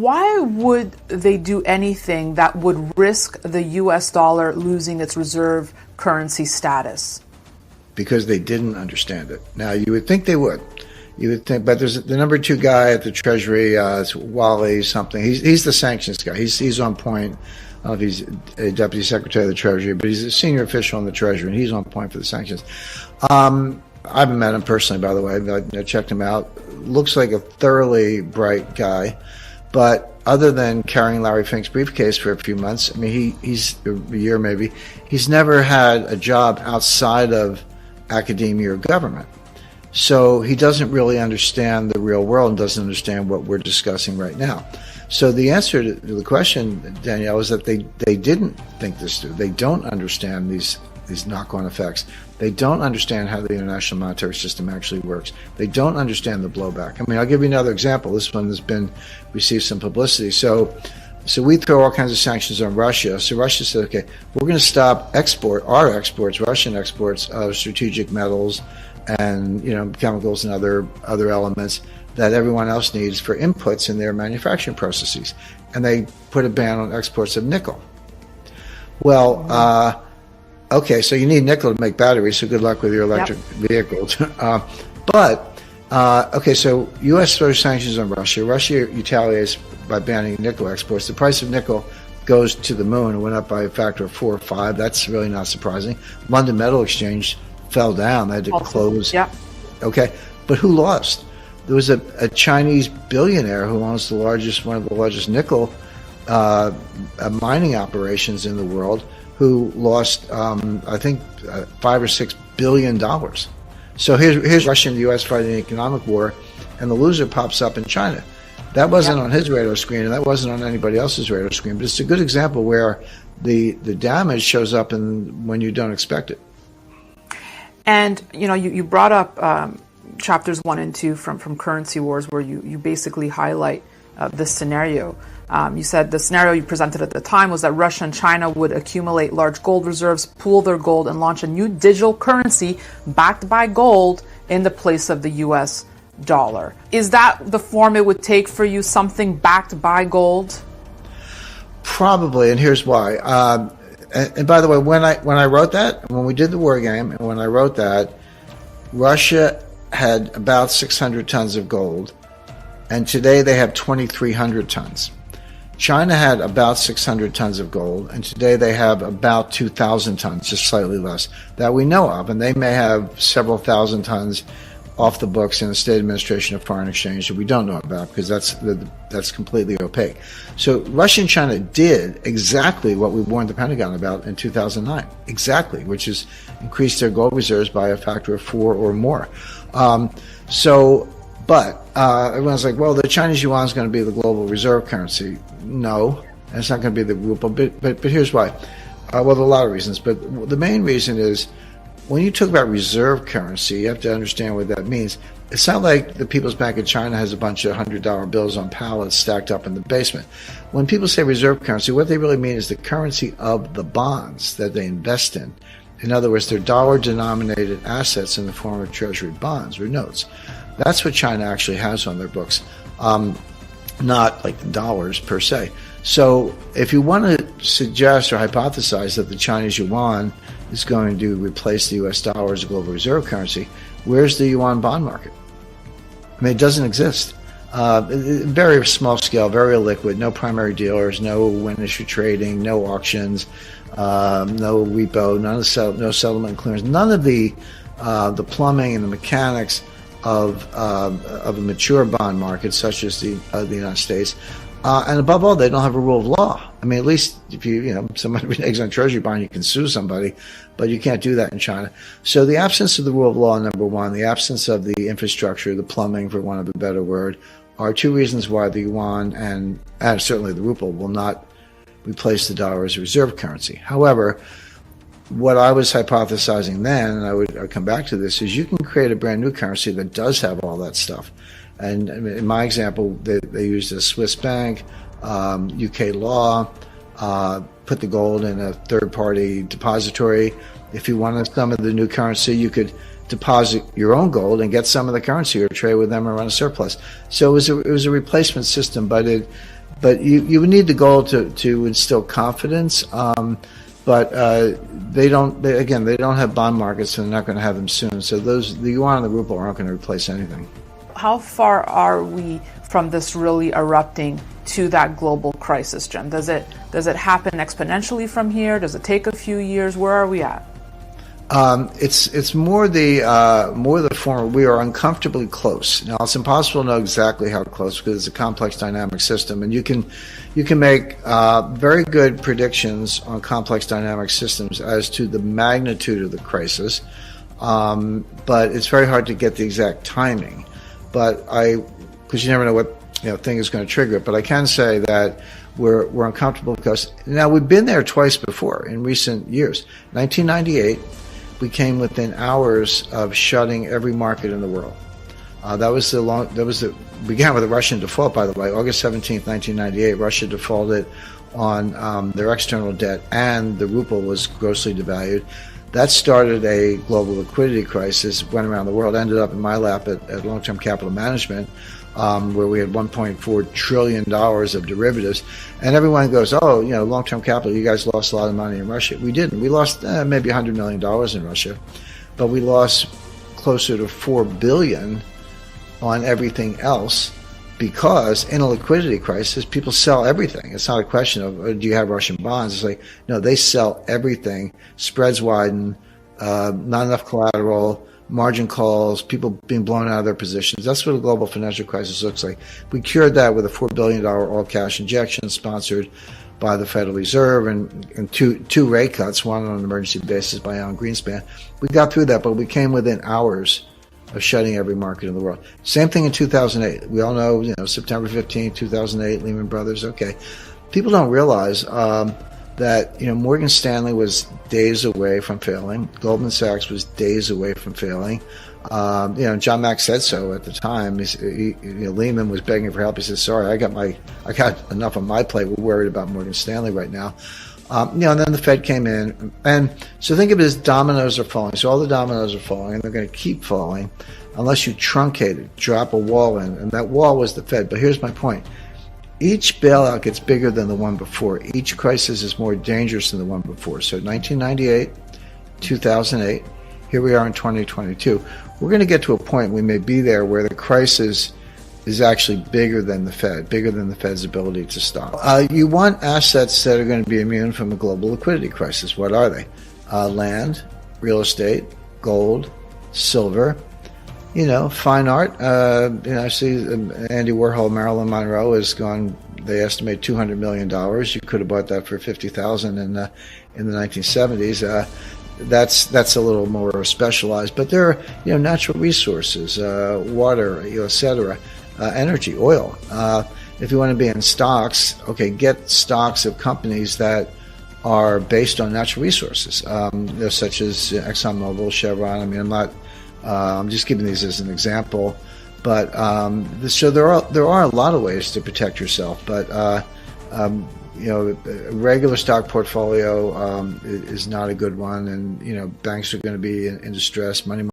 Why would they do anything that would risk the US dollar losing its reserve currency status? Because they didn't understand it. Now, you would think they would. You would think, but there's the number 2 guy at the Treasury, it's Wally something. He's the sanctions guy. He's on point. I don't know if he's a Deputy Secretary of the Treasury, but he's a senior official in the Treasury, and he's on point for the sanctions. I haven't met him personally, by the way. I checked him out. Looks like a thoroughly bright guy. But other than carrying Larry Fink's briefcase for a few months, I mean, he's a year maybe, he's never had a job outside of academia or government. So he doesn't really understand the real world and doesn't understand what we're discussing right now. So the answer to the question, Danielle, is that they didn't think this through. They don't understand these knock-on effects. They don't understand how the international monetary system actually works. They don't understand the blowback. I mean, I'll give you another example. This one has received some publicity. So we throw all kinds of sanctions on Russia. So Russia said, okay, we're going to stop Russian exports of strategic metals and chemicals and other elements that everyone else needs for inputs in their manufacturing processes. And they put a ban on exports of nickel. Well, okay, so you need nickel to make batteries, so good luck with your electric vehicles. Okay, so U.S. throws sanctions on Russia. Russia retaliates by banning nickel exports. The price of nickel goes to the moon. It went up by a factor of 4 or 5. That's really not surprising. London Metal Exchange fell down. They had to close. Yeah. Okay, but who lost? There was a Chinese billionaire who owns one of the largest nickel mining operations in the world, who lost, I think, $5 or $6 billion. So here's Russia and the U.S. fighting an economic war, and the loser pops up in China. That wasn't on his radar screen, and that wasn't on anybody else's radar screen. But it's a good example where the damage shows up when you don't expect it. And you brought up chapters 1 and 2 from Currency Wars, where you basically highlight this scenario. You said the scenario you presented at the time was that Russia and China would accumulate large gold reserves, pool their gold, and launch a new digital currency backed by gold in the place of the U.S. dollar. Is that the form it would take for you, something backed by gold? Probably, and here's why. And by the way, when I wrote that, when we did the war game, and when I wrote that, Russia had about 600 tons of gold, and today they have 2,300 tons. China had about 600 tons of gold, and today they have about 2,000 tons, just slightly less, that we know of. And they may have several thousand tons off the books in the State Administration of Foreign Exchange that we don't know about, because that's completely opaque. So Russia and China did exactly what we warned the Pentagon about in 2009, exactly, which is increase their gold reserves by a factor of 4 or more. But everyone's like, well, the Chinese yuan is going to be the global reserve currency. No, it's not going to be the ruble. But here's why. Well, there are a lot of reasons, but the main reason is when you talk about reserve currency, you have to understand what that means. It's not like the People's Bank of China has a bunch of $100 bills on pallets stacked up in the basement. When people say reserve currency, what they really mean is the currency of the bonds that they invest in. In other words, they're dollar-denominated assets in the form of treasury bonds or notes. That's what China actually has on their books, not like the dollars per se. So if you want to suggest or hypothesize that the Chinese yuan is going to replace the U.S. dollar as a global reserve currency, where's the yuan bond market? I mean, it doesn't exist. Very small scale, very illiquid, no primary dealers, no win-issue trading, no auctions, no repo, no settlement clearance, none of the plumbing and the mechanics of a mature bond market such as the United States. And above all, they don't have a rule of law. I mean, at least if somebody reneges on a treasury bond, you can sue somebody, but you can't do that in China. So the absence of the rule of law, number one, the absence of the infrastructure, the plumbing, for want of a better word, are two reasons why the yuan and certainly the ruble will not replace the dollar as a reserve currency. However, what I was hypothesizing then, and I'll come back to this, is you can create a brand new currency that does have all that stuff. And in my example, they used a Swiss bank, UK law, put the gold in a third-party depository. If you wanted some of the new currency, you could deposit your own gold and get some of the currency or trade with them or run a surplus. So it was a replacement system, but But you would need the gold to instill confidence. But they don't. They don't have bond markets, and they're not going to have them soon. So the yuan and the ruble aren't going to replace anything. How far are we from this really erupting to that global crisis, Jim? Does it happen exponentially from here? Does it take a few years? Where are we at? It's more the former. We are uncomfortably close. Now, it's impossible to know exactly how close because it's a complex dynamic system, and you can make very good predictions on complex dynamic systems as to the magnitude of the crisis, but it's very hard to get the exact timing. But because you never know what thing is going to trigger it. But I can say that we're uncomfortable because now we've been there twice before in recent years. 1998. We came within hours of shutting every market in the world. Began with a Russian default, by the way. August 17th, 1998, Russia defaulted on their external debt, and the ruble was grossly devalued. That started a global liquidity crisis, went around the world, ended up in my lap at Long-Term Capital Management, where we had $1.4 trillion of derivatives. And everyone goes, oh, long-term capital, you guys lost a lot of money in Russia. We didn't. We lost maybe $100 million in Russia, but we lost closer to $4 billion on everything else because in a liquidity crisis, people sell everything. It's not a question of, do you have Russian bonds? It's like, no, they sell everything. Spreads widen, not enough collateral, margin calls, people being blown out of their positions. That's what a global financial crisis looks like. We cured that with a $4 billion all-cash injection sponsored by the Federal Reserve and two rate cuts, one on an emergency basis by Alan Greenspan. We got through that, but we came within hours of shutting every market in the world. Same thing in 2008. We all know, September 15, 2008, Lehman Brothers. Okay. People don't realize that Morgan Stanley was days away from failing. Goldman Sachs was days away from failing. John Mack said so at the time. Lehman was begging for help. He said, "Sorry, I got enough on my plate. We're worried about Morgan Stanley right now." And then the Fed came in, and so think of it as dominoes are falling. So all the dominoes are falling, and they're going to keep falling unless you truncate it, drop a wall in, and that wall was the Fed. But here's my point. Each bailout gets bigger than the one before. Each crisis is more dangerous than the one before. So 1998, 2008, here we are in 2022. We're going to get to a point, we may be there, where the crisis is actually bigger than the Fed, bigger than the Fed's ability to stop. You want assets that are going to be immune from a global liquidity crisis. What are they? Land, real estate, gold, silver, fine art. I see Andy Warhol, Marilyn Monroe has gone, they estimate $200 million. You could have bought that for $50,000 in the 1970s. That's a little more specialized, but there are, natural resources, water, et cetera, energy, oil. If you want to be in stocks, okay, get stocks of companies that are based on natural resources, such as ExxonMobil, Chevron. I'm just giving these as an example, but so there are a lot of ways to protect yourself. But a regular stock portfolio is not a good one, and banks are going to be in distress. Money